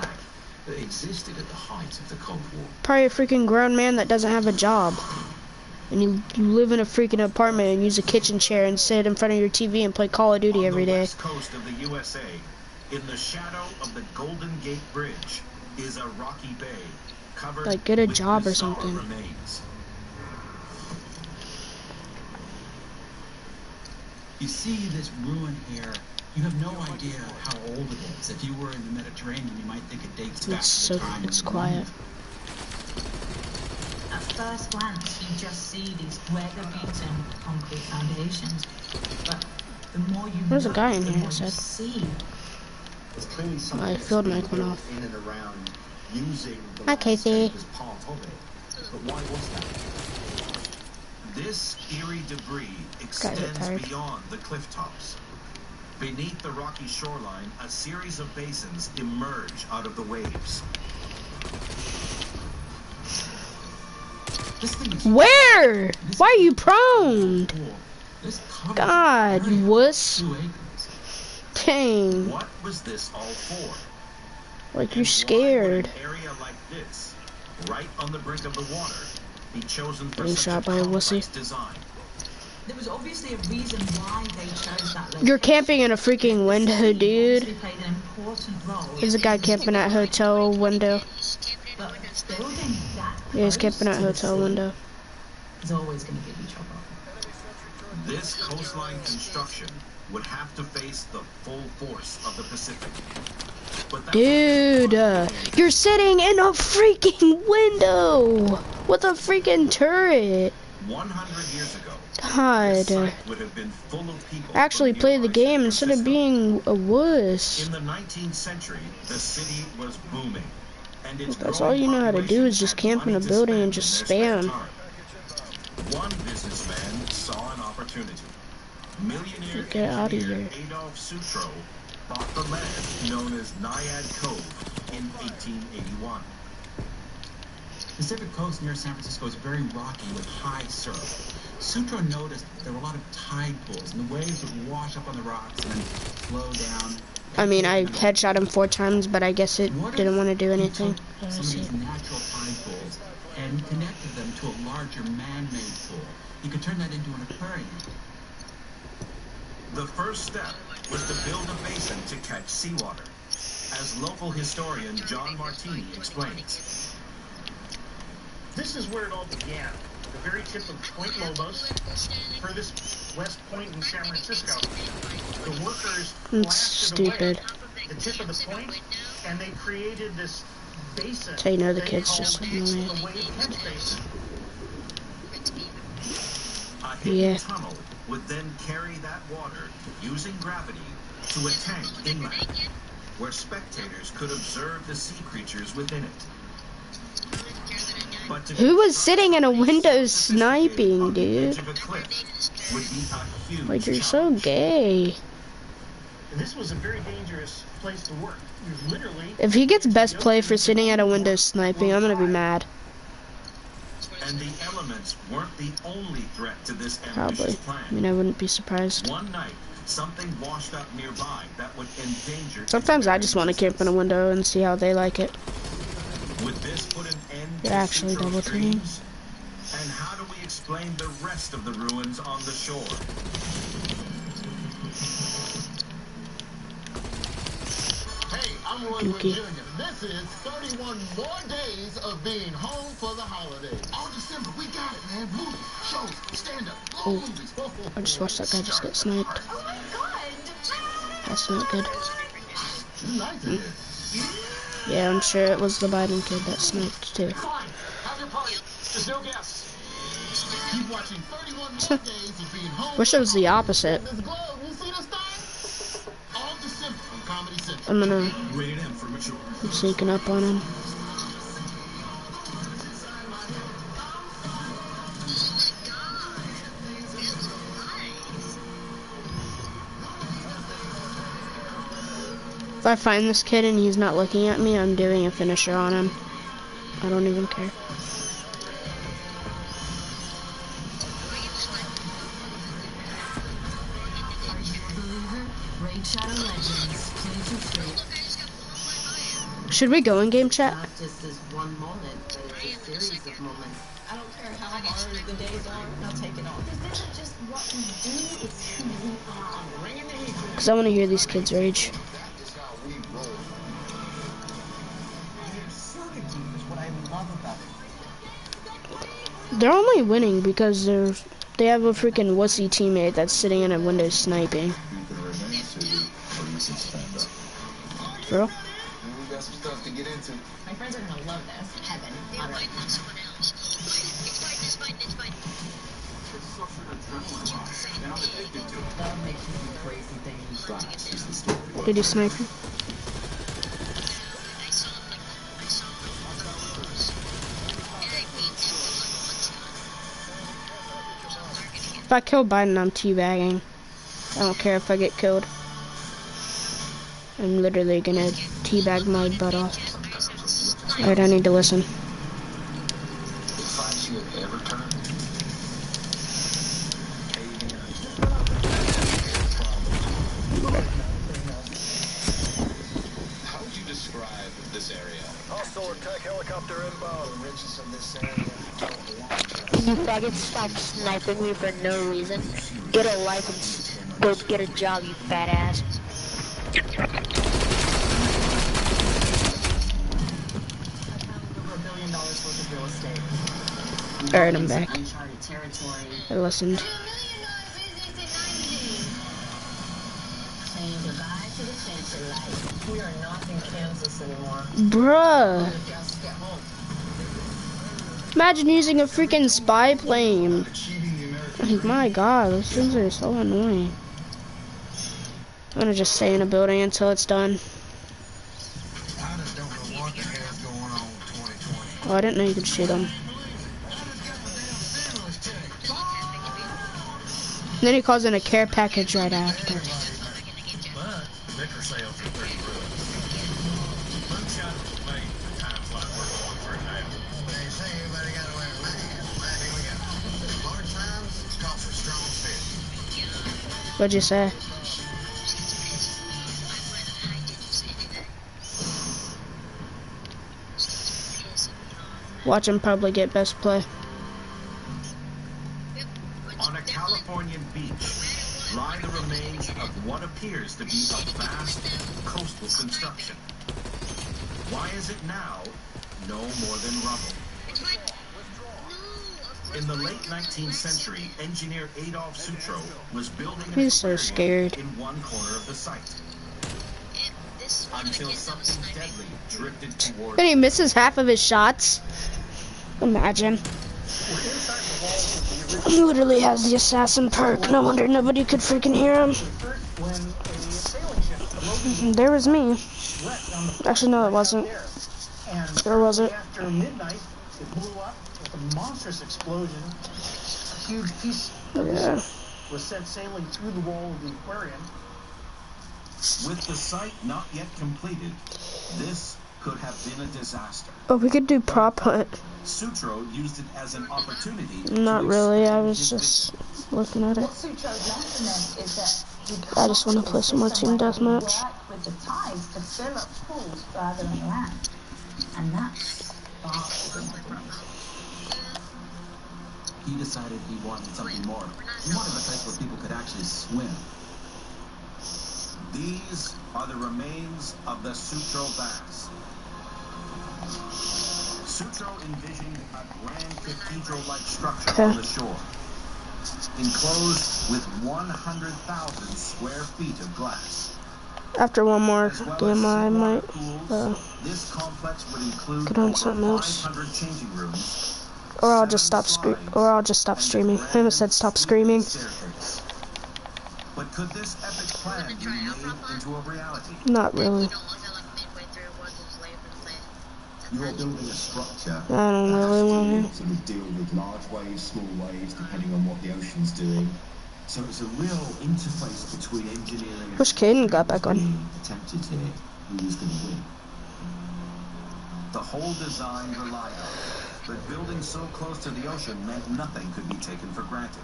that existed at the height of the Cold War. Probably a freaking grown man that doesn't have a job. And you live in a freaking apartment and use a kitchen chair and sit in front of your TV and play Call of Duty every day. On the west coast of the USA, in the shadow of the Golden Gate Bridge, is a rocky bay covered Like, get a with job or bizarre something. remains. You see this ruin here, you have no idea how old it is. If you were in the Mediterranean, you might think it dates back to the time It's of the quiet. At first glance, you just see these weather-beaten concrete foundations. But the more you There's a look, guy in the here, more it you said. see. It's clearly something My that's field been mic went built off. in and around using the Hi, Casey. landscape as part of it. But why was that? This eerie debris tired. extends beyond the cliff tops. Beneath the rocky shoreline, a series of basins emerge out of the waves. Where? Why are you prone? God, you wuss. Dang. What was this all for? Like you're scared. An area like this, right on the brink of the water, be chosen for Being such shot a by a complex wussy. design. There was obviously a reason why they chose that location. You're camping in a freaking window, dude. Obviously played an important role. There's a guy camping at hotel window. But building that Yeah, he's camping at close to the hotel sea window. is always going to give you trouble. This coastline construction would have to face the full force of the Pacific. But that's Dude, you're sitting in a freaking window with a freaking turret. 100 years ago, God. this site would have been full of people Actually from play the nearby game San instead of Francisco. being a wuss. In the 19th century, the city was booming. And its That's all growing you know how to do population is just had camp in money a to building and spend just in their spare spam. time. One businessman saw an opportunity. Millionaire Get out of engineer here. Adolf Sutro bought the land known as Naiad Cove in 1881. The Pacific coast near San Francisco is very rocky with high surf. Sutro noticed there were a lot of tide pools, and the waves would wash up on the rocks and then flow down. I mean, I headshot him 4 times, but I guess it didn't want to do anything. Some of these natural tide pools and connected them to a larger man-made pool. You could turn that into an aquarium. The first step was to build a basin to catch seawater, as local historian John Martini explains. This is where it all began. The very tip of Point Lobos, furthest west point in San Francisco. The workers blasted away the tip of the point, and they created this basin. So you know the they kids called just the annoying. wave catch basin. A hidden tunnel would then carry that water, using gravity, to a tank inland, where spectators could observe the sea creatures within it. But to Who was sitting in a window sniping, dude? of a cliff would be a huge Like, you're so gay. And this was a very dangerous place to work. You're literally If he gets best play for sitting at a window sniping, I'm gonna be mad. And the elements weren't the only threat to this Probably. ambitious plan. I mean, I wouldn't be surprised. One night, Something washed up nearby that would endanger. Sometimes I just want to camp in a window and see how they like it. Would this put an end They're to actually Sutro's double teaming. dreams? And how do we explain the rest of the ruins on the shore? Hey, I'm Roy Wood Jr. This is 31 more days of being home for the holidays. All December, we got it, man. Movies, shows, stand-up, movies. I just watched that guy just get sniped. Oh my god! That's not good. Nice of it. Yeah, I'm sure it was the Biden kid that sniped too. Fine. Have your party. There's no guests. Keep watching 31 more days of being home. Wish it was the opposite. This globe, you see this thing? All December on Comedy Central. I'm gonna Rated M for mature. I'm sneaking up on him. If I find this kid and he's not looking at me, I'm doing a finisher on him. I don't even care. Should we go in game chat? Not just this one moment, but it's a series of moments. I don't care how hard the days are, I'll take it on. This isn't just what we do, it's who we are. Because I want to hear these kids rage. They're only winning because they have a freaking wussy teammate that's sitting in a window sniping. For real? We got some stuff to get into. My friends are gonna love this. Heaven. On Earth. That'll make you do crazy things. Did he snipe you? If I kill Biden, I'm teabagging. I don't care if I get killed. I'm literally gonna teabag my butt off. Alright, I need to listen. If I should ever turn, how would you describe this area? Hostile attack helicopter inbound. The riches of this area don't belong to us. You faggots stop sniping me for no reason. Get a life and go get a job, you fat ass. Alright, I'm back. I listened. We are not in Kansas anymore. Bruh. Imagine using a freaking spy plane. Like, my god, those things are so annoying. I'm gonna just stay in a building until it's done. Oh, I didn't know you could shoot them. And then he calls in a care package right after. But liquor sales are pretty good. Moonshine was made for times like we're going through now. They say everybody got to wear a mask. Well, here we go. Hard times, it's called for strong fish. What'd you say? Watch him probably get best play. On a Californian beach lie the remains of what appears to be a vast coastal construction. Why is it now no more than rubble? In the late 19th century, engineer Adolf Sutro was building an He's so scared. in one corner of the site. Until something deadly drifted toward And he misses half of his shots. Imagine. He literally has the assassin perk. No wonder nobody could freaking hear him. There was me. Actually, no, it wasn't. Or was it? After midnight, it blew up with a monstrous explosion. A huge piece of was sent sailing through the wall of the aquarium. With the site not yet completed, this could have been a disaster. Oh, we could do prop hunt. Sutro used it as an opportunity. Not really, I was just looking at it. What Sutro's mentioned is that I just want to play some more team deathmatch. Work with the tides to fill up pools further inland, and that's faster than the wind. He decided he wanted something more. He wanted a place where people could actually swim. These are the remains of the Sutro Baths. Sutro envisioned a grand cathedral-like structure on the shore, enclosed with 100,000 square feet of glass. After one more game, I might This complex would include get on something else, 500 changing rooms, or I'll just stop streaming. I almost said stop screaming. But could this epic plan be made into a reality? Not really. You are building a structure I don't really want to. sort of deal with large waves, small waves, depending on what the ocean's doing. So it's a real interface between engineering and Wish Caden got back on. attempted here. Who was going to win? The whole design relied on it, but building so close to the ocean meant nothing could be taken for granted.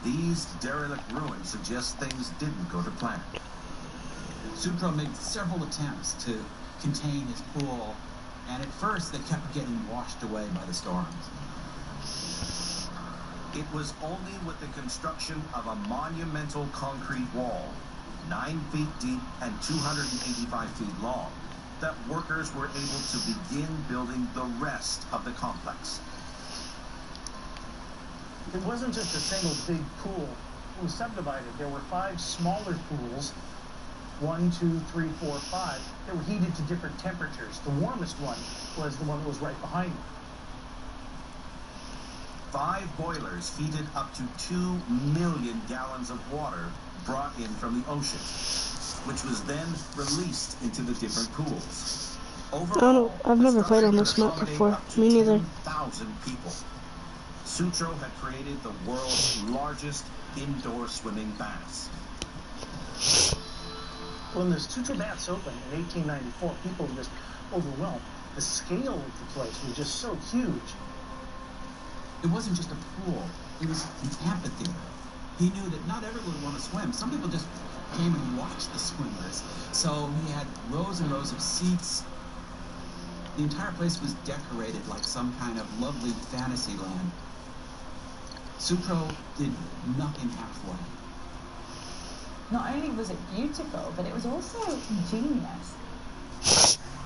These derelict ruins suggest things didn't go to plan. Sutro made several attempts to contain his pool, and at first they kept getting washed away by the storms. It was only with the construction of a monumental concrete wall, 9 feet deep and 285 feet long, that workers were able to begin building the rest of the complex. It wasn't just a single big pool. It was subdivided. There were 5 smaller pools, 1, 2, 3, 4, 5. They were heated to different temperatures. The warmest one was the one that was right behind me. 5 boilers heated up to 2 million gallons of water brought in from the ocean, which was then released into the different pools. Overall, I've never played on this map before. Me neither. 10,000 people. Sutro had created the world's largest indoor swimming baths. When the Sutro Baths opened in 1894, people were just overwhelmed. The scale of the place was just so huge. It wasn't just a pool. It was an amphitheater. He knew that not everyone would want to swim. Some people just came and watched the swimmers. So he had rows and rows of seats. The entire place was decorated like some kind of lovely fantasy land. Sutro did nothing halfway. Not only was it beautiful, but it was also ingenious.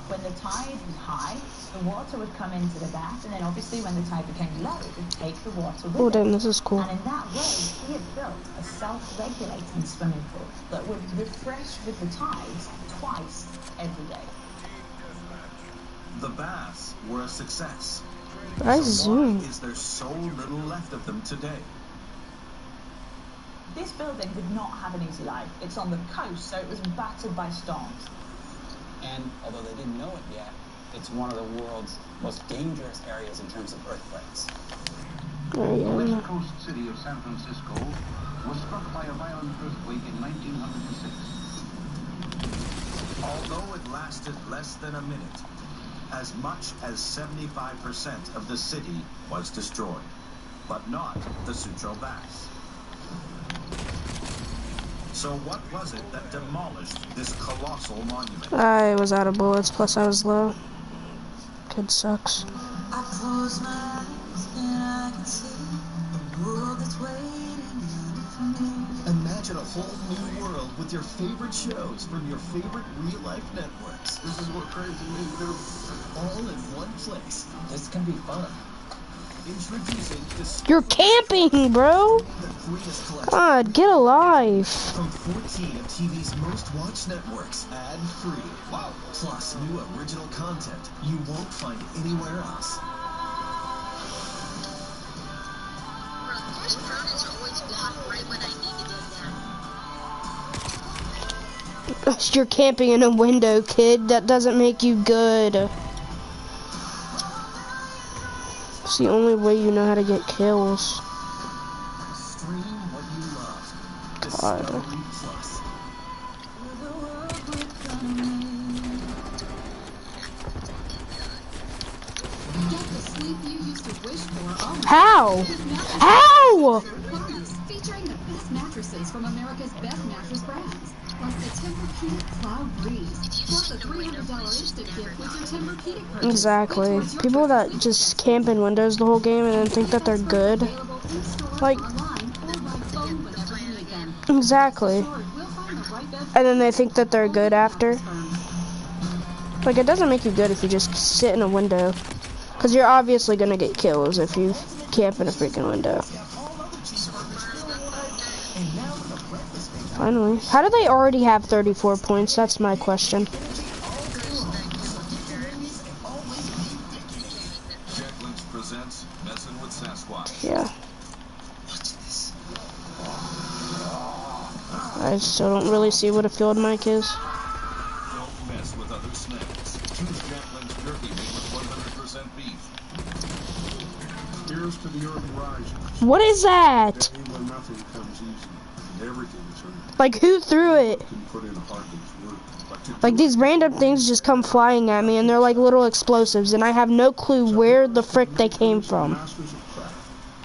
When the tide was high, the water would come into the bath, and then obviously when the tide became low, it would take the water with it. Oh damn, this is cool. And in that way, he had built a self-regulating swimming pool that would refresh with the tides twice every day. The baths were a success. I So why zoom. is there so little left of them today? This building did not have an easy life. It's on the coast, so it was battered by storms. And although they didn't know it yet, it's one of the world's most dangerous areas in terms of earthquakes. Oh, The yeah. west coast city of San Francisco was struck by a violent earthquake in 1906. Although it lasted less than a minute, as much as 75% of the city was destroyed, but not the Sutro Baths. So what was it that demolished this colossal monument? I was out of bullets, plus I was low. Kid sucks. I close my eyes and I can see a world that's waiting for me. Imagine a whole new world with your favorite shows from your favorite real-life networks. This is what crazy men do. All in one place. This can be fun. Introducing the You're camping, bro. God, get alive. from 14 of TV's most watched networks, ad-free. Wow. Plus new original content you won't find anywhere else. You're camping in a window, kid. That doesn't make you good. It's the only way you know how to get kills. Stream what you love. God. Discovery Plus. Get the sleep you used to wish for. How? How? Featuring the best mattresses from America's best mattress brands. Like the Tempur-Pedic Cloud Breeze. Plus a $300 instant gift with your Tempur-Pedic purchase. Exactly. People that just camp in windows the whole game and then think that they're good. Like, exactly. And then they think that they're good after. Like, it doesn't make you good if you just sit in a window. Because you're obviously going to get kills if you camp in a freaking window. Finally. How do they already have 34 points? That's my question. Yeah. I still don't really see what a field mic is. Don't mess with other snacks. Choose Jacqueline's jerky made with 100% beef. Here's to the early risers. What is that? When nothing comes easy, and everything is earned. Like, who threw it? Put in a hard day's work. Like, these random things just come flying at me, and they're like little explosives, and I have no clue where the frick they came from.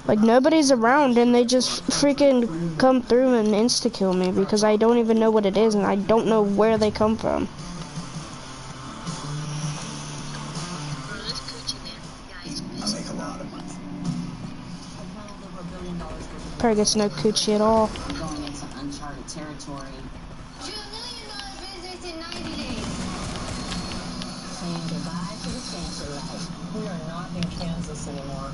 Like, nobody's around, and they just freaking come through and insta-kill me, because I don't even know what it is, and I don't know where they come from. I make a lot of money. Probably gets no coochie at all. Going into uncharted territory. $2 million business in 90 days. Saying goodbye to the fancy life. We are not in Kansas anymore.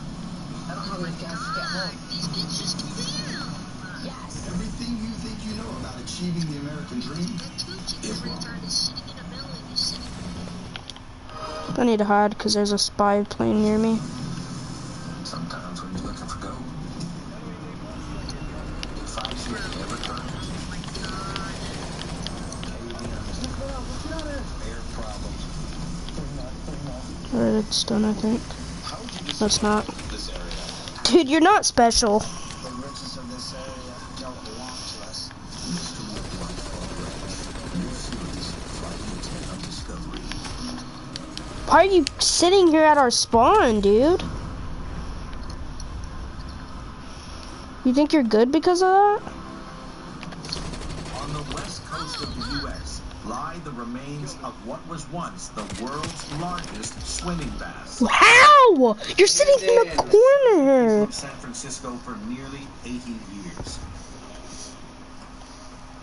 I don't have enough gas to get home. Yes. Everything you think you know about achieving the American dream is wrong. I need to hide because there's a spy plane near me. Sometimes when you're looking for gold, you find you never turn. Air problems. Alright, it's done, I think. No, it's not. Dude, you're not special. The riches of this area don't belong to us. Why are you sitting here at our spawn, dude? You think you're good because of that? On the west coast of the U.S. lie the remains of what was once the world's largest swimming baths. How? You're sitting in the corner. San Francisco for nearly 80 years.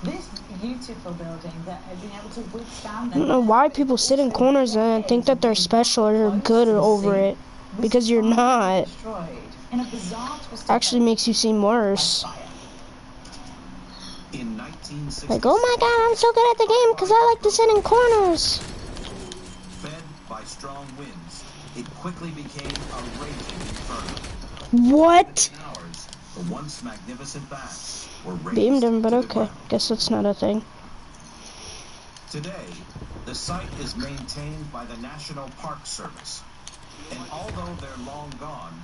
This beautiful building that has been able to withstand. I don't know why people sit in corners and think that they're special or they're good over it. Because you're not. Actually makes you seem worse. In 1960, like, oh my god, I'm so good at the game because I like to sit in corners. Fed by strong winds, it quickly became a raging inferno. What? The once magnificent baths were raised Beamed him, but to the okay. ground. Guess that's not a thing. Today, the site is maintained by the National Park Service. And although they're long gone,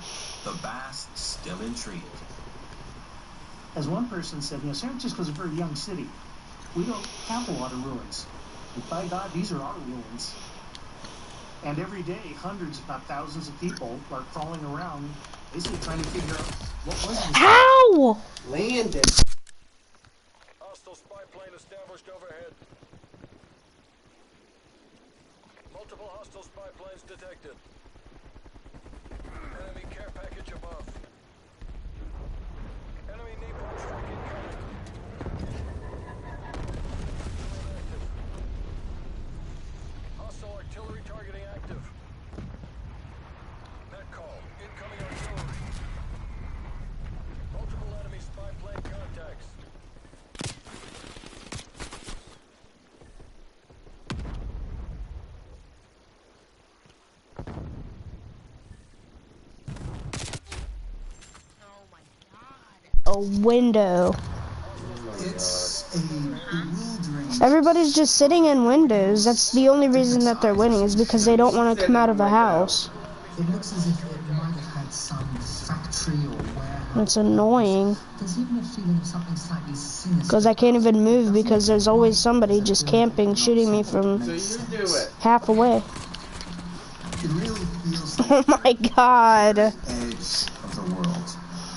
the baths still intrigue. As one person said, San Francisco's a very young city. We don't have a lot of ruins. And by God, these are our ruins. And every day, hundreds, if not thousands of people are crawling around, basically trying to figure out what was this. How? Landed. Hostile spy plane established overhead. Multiple hostile spy planes detected. Enemy care package above. Enemy napalm strike incoming. Hostile artillery targeting active. Net call. Incoming artillery. Multiple enemy spy plane contacts. A window. It's a bewildering. Everybody's just sitting in windows. That's the only reason that they're winning is because they don't want to come out of the house. It looks as if it might have had some factory or warehouse. It's annoying. There's even a feeling of something slightly sinister. Because I can't even move because there's always somebody just camping, shooting me from half away. It really feels Oh my god. edge of the world.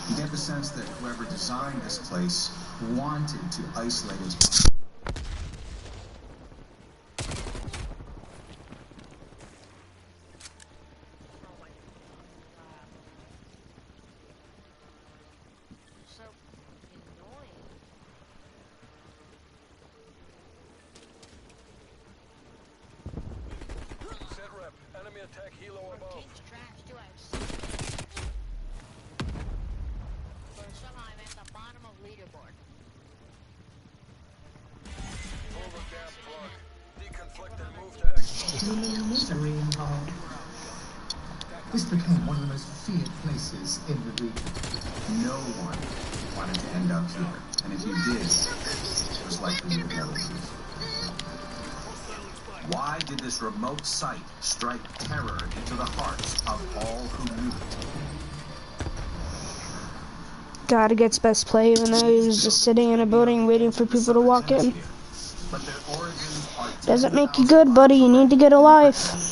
You get the sense that whoever designed this place wanted to isolate its Enemy attack helo above. Somehow I'm at the bottom of leaderboard. Pull the damn plug. Deconflict and move to exfil. Human misery involved. This became one of the most feared places in the region. no one wanted to end up here. And if you did, it was likely you would never leave. Why did this remote site strike terror into the hearts of all who knew it? God gets best play even though he was just sitting in a building waiting for people to walk in. But their origins are Doesn't make you good, buddy. You need to get a life.